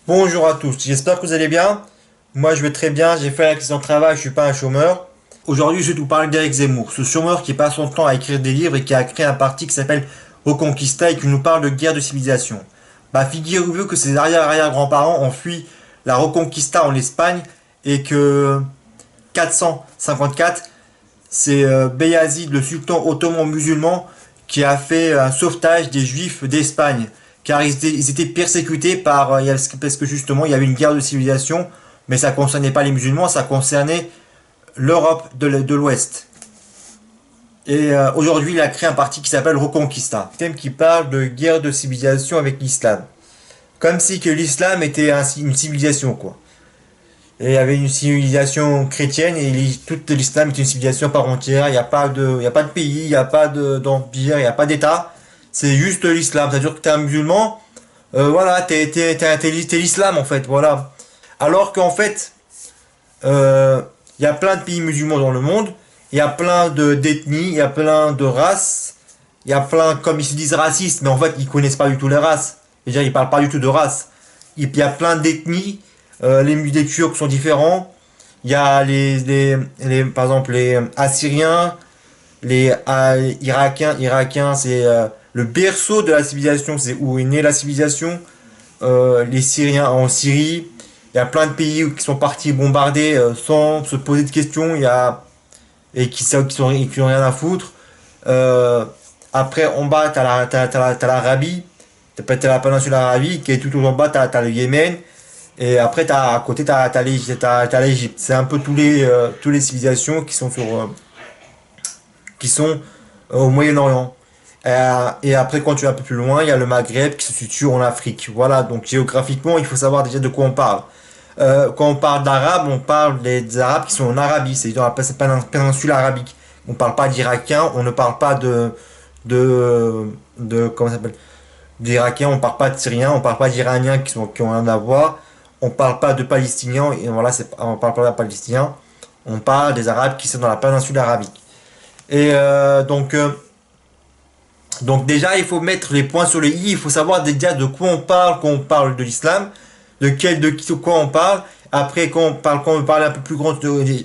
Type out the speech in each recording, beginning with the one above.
Bonjour à tous, j'espère que vous allez bien. Moi je vais très bien, j'ai fait un accident de travail, je suis pas un chômeur. Aujourd'hui je vais vous parler d'Éric Zemmour, ce chômeur qui passe son temps à écrire des livres et qui a créé un parti qui s'appelle Reconquista et qui nous parle de guerre de civilisation. Bah figurez-vous que ses arrière-arrière-grands-parents ont fui la Reconquista en Espagne et que 454, c'est Beyazid, le sultan ottoman musulman, qui a fait un sauvetage des juifs d'Espagne. Car ils étaient persécutés parce que justement il y avait une guerre de civilisation, mais ça ne concernait pas les musulmans, ça concernait l'Europe de l'Ouest. Et aujourd'hui il a créé un parti qui s'appelle Reconquista, un thème qui parle de guerre de civilisation avec l'islam. Comme si que l'islam était une civilisation quoi. Et il y avait une civilisation chrétienne et tout l'islam est une civilisation par entière. Il y a pas de pays, il n'y a pas d'empire, il n'y a pas d'État. C'est juste l'islam. C'est-à-dire que tu es un musulman, voilà, t'es l'islam en fait, voilà. Alors qu'en fait, il y a plein de pays musulmans dans le monde, il y a plein d'ethnies, il y a plein de races, il y a plein, comme ils se disent racistes, mais en fait ils connaissent pas du tout les races. C'est-à-dire ils parlent pas du tout de race. Il y a plein d'ethnies, les Turcs sont différents. Il y a par exemple les Assyriens, les Irakiens, c'est le berceau de la civilisation, c'est où est née la civilisation. Les Syriens en Syrie, il y a plein de pays qui sont partis bombarder sans se poser de questions, et qui ont rien à foutre. Euh, Après, en bas, t'as l'Arabie, t'as la péninsule arabique, et tout en bas, t'as le Yémen. Et après, à côté, t'as l'Égypte. C'est un peu tous les civilisations qui sont au Moyen-Orient. Et après, quand tu vas un peu plus loin, il y a le Maghreb qui se situe en Afrique. Voilà, donc géographiquement, il faut savoir déjà de quoi on parle. Quand on parle d'Arabes, on parle des Arabes qui sont en Arabie, c'est dans la péninsule arabique. On ne parle pas d'Irakiens, on ne parle pas comment ça s'appelle, d'Irakiens, on ne parle pas de Syriens, on ne parle pas d'Iraniens qui ont rien à voir, on ne parle pas de Palestiniens, et voilà, on ne parle pas de Palestiniens, on parle des Arabes qui sont dans la péninsule arabique. Et donc déjà, il faut mettre les points sur les i, il faut savoir déjà de quoi on parle quand on parle de l'islam, de quoi on parle. Après, quand on parle un peu plus grand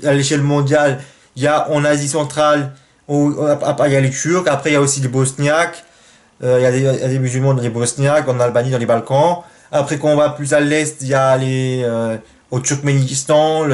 à l'échelle mondiale, il y a en Asie centrale, il y a les Turcs, après il y a aussi les Bosniaques, il y a des musulmans dans les Bosniaques, en Albanie, dans les Balkans. Après, quand on va plus à l'est, il y a au Turkménistan,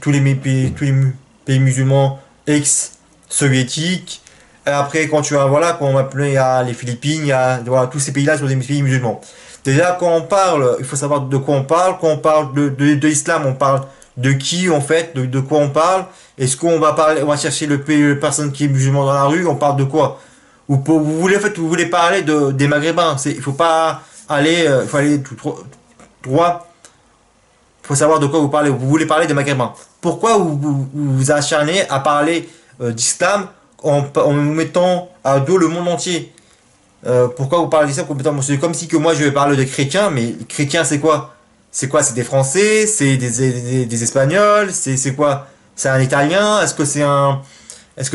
tous les pays musulmans ex-soviétiques. Et après, quand on va plus, il y a les Philippines, voilà, tous ces pays-là sont des pays musulmans. Déjà, quand on parle, il faut savoir de quoi on parle. Quand on parle de l'islam, on parle de qui, en fait, de quoi on parle. Est-ce qu'on va parler, on va chercher le personne qui est musulman dans la rue, on parle de quoi? Vous voulez, en fait, vous voulez parler des Maghrébins. Il faut pas aller, il faut aller tout droit. Il faut savoir de quoi vous parlez. Vous voulez parler des Maghrébins. Pourquoi vous acharnez à parler d'islam en mettant à dos le monde entier? Pourquoi vous parlez d'islam complètement? C'est comme si que moi je vais parler de chrétiens, mais chrétiens c'est quoi? C'est quoi? C'est des Français? C'est des Espagnols? C'est quoi? C'est un Italien? Est-ce que c'est un est-ce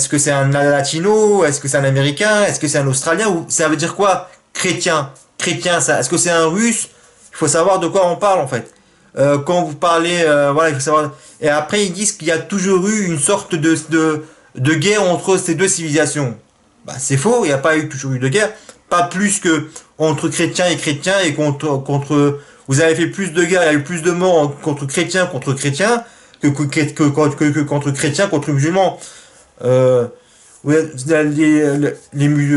que c'est un latino? Est-ce que c'est un américain? Est-ce que c'est un australien? Ou ça veut dire quoi? Chrétien. Chrétien, ça. Est-ce que c'est un russe? Il faut savoir de quoi on parle en fait. Quand vous parlez, voilà, il faut savoir. Et après, ils disent qu'il y a toujours eu une sorte de guerre entre ces deux civilisations. Bah, c'est faux, il n'y a pas toujours eu de guerre. Pas plus que entre chrétiens et vous avez fait plus de guerres, il y a eu plus de morts contre chrétiens contre chrétiens contre musulmans. Euh,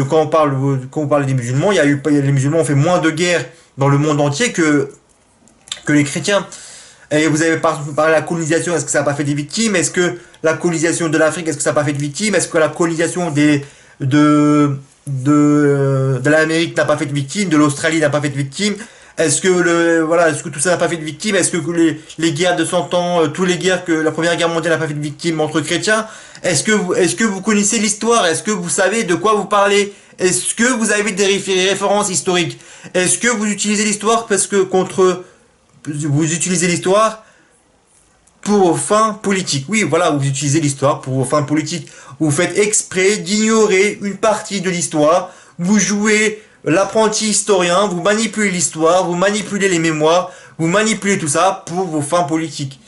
quand on parle des musulmans, les musulmans ont fait moins de guerres dans le monde entier que les chrétiens. Et vous avez parlé de la colonisation, est-ce que ça n'a pas fait des victimes? Est-ce que la colonisation de l'Afrique, est-ce que ça n'a pas fait de victimes? Est-ce que la colonisation de l'Amérique n'a pas fait de victimes? De l'Australie n'a pas fait de victimes? Est-ce que tout ça n'a pas fait de victimes? Est-ce que les guerres de 100 ans, toutes les guerres que la Première Guerre mondiale n'a pas fait de victimes entre chrétiens? Est-ce que vous connaissez l'histoire? Est-ce que vous savez de quoi vous parlez? Est-ce que vous avez des références historiques? Est-ce que vous utilisez l'histoire vous utilisez l'histoire pour vos fins politiques? Oui, voilà, vous utilisez l'histoire pour vos fins politiques. Vous faites exprès d'ignorer une partie de l'histoire. Vous jouez l'apprenti historien, vous manipulez l'histoire, vous manipulez les mémoires, vous manipulez tout ça pour vos fins politiques.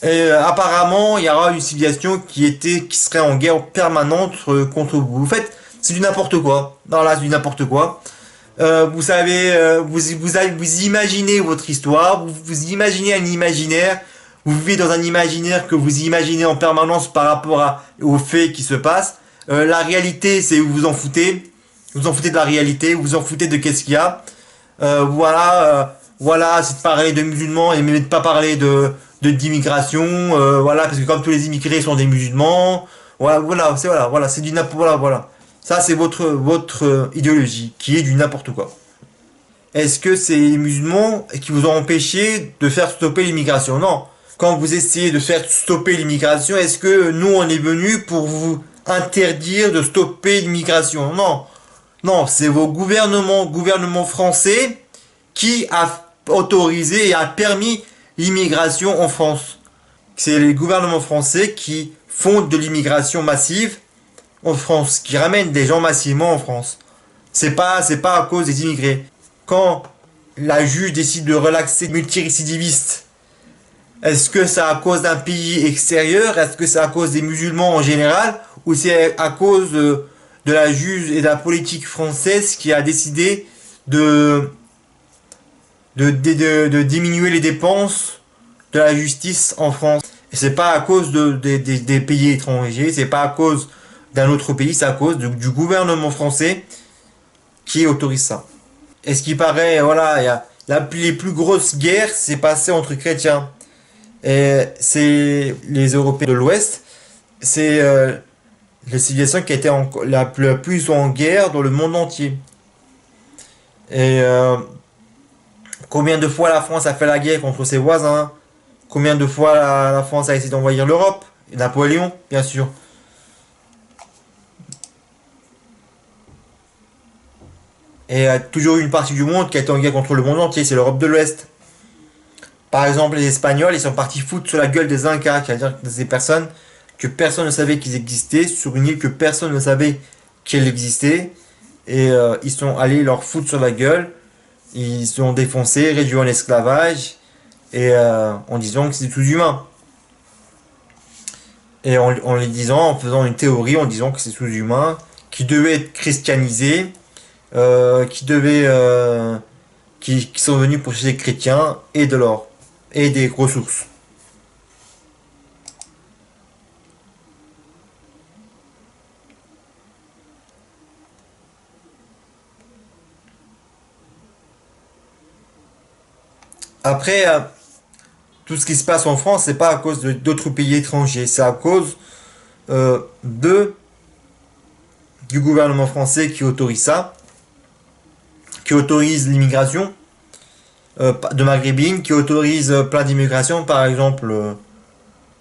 Et apparemment, il y aura une civilisation qui serait en guerre permanente contre vous. Vous faites, c'est du n'importe quoi. Non, là, c'est du n'importe quoi. Vous savez, vous imaginez votre histoire, vous imaginez un imaginaire, vous vivez dans un imaginaire que vous imaginez en permanence par rapport aux faits qui se passent. La réalité, c'est vous vous en foutez. Vous en foutez de la réalité, vous en foutez de qu'est-ce qu'il y a. Voilà, c'est de parler de musulmans et même de pas parler d'immigration. Voilà, parce que comme tous les immigrés sont des musulmans, voilà, c'est du n'importe voilà. Ça, c'est votre idéologie qui est du n'importe quoi. Est-ce que c'est les musulmans qui vous ont empêché de faire stopper l'immigration? Non. Quand vous essayez de faire stopper l'immigration, est-ce que nous, on est venus pour vous interdire de stopper l'immigration? Non. Non, c'est vos gouvernements français, qui a autorisé et a permis l'immigration en France. C'est les gouvernements français qui font de l'immigration massive en France, qui ramènent des gens massivement en France. C'est pas à cause des immigrés. Quand la juge décide de relaxer multirécidivistes, est-ce que c'est à cause d'un pays extérieur? Est-ce que c'est à cause des musulmans en général? Ou c'est à cause de la juge et de la politique française qui a décidé de diminuer les dépenses de la justice en France? Et c'est pas à cause des pays étrangers, c'est pas à cause d'un autre pays, c'est à cause du gouvernement français qui autorise ça. Et ce qui paraît, voilà, les plus grosses guerres s'est passé entre chrétiens. Et c'est les Européens de l'Ouest, c'est la civilisation qui a été la plus en guerre dans le monde entier. Et combien de fois la France a fait la guerre contre ses voisins? Combien de fois la France a essayé d'envahir l'Europe? Napoléon, bien sûr. Et il y a toujours une partie du monde qui a été en guerre contre le monde entier, c'est l'Europe de l'Ouest. Par exemple, les Espagnols, ils sont partis foutre sur la gueule des Incas, c'est-à-dire des personnes que personne ne savait qu'ils existaient, sur une île que personne ne savait qu'elle existait, et ils sont allés leur foutre sur la gueule, ils ont défoncé, réduit en esclavage, et en disant que c'était sous-humain. Et en les disant, en faisant une théorie, en disant que c'est sous-humain, qui devait être christianisé, qui sont venus pour chercher des chrétiens et de l'or et des ressources. Après, tout ce qui se passe en France, c'est pas à cause d'autres pays étrangers, c'est à cause de du gouvernement français qui autorise ça, qui autorise l'immigration de maghrébine, qui autorise plein d'immigration, par exemple,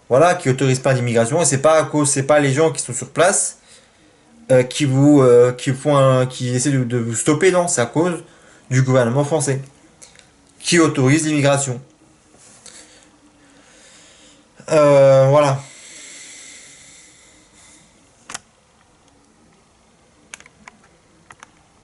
voilà, qui autorise plein d'immigration, et c'est pas les gens qui sont sur place qui essaient de vous stopper, non, c'est à cause du gouvernement français qui autorise l'immigration. Voilà.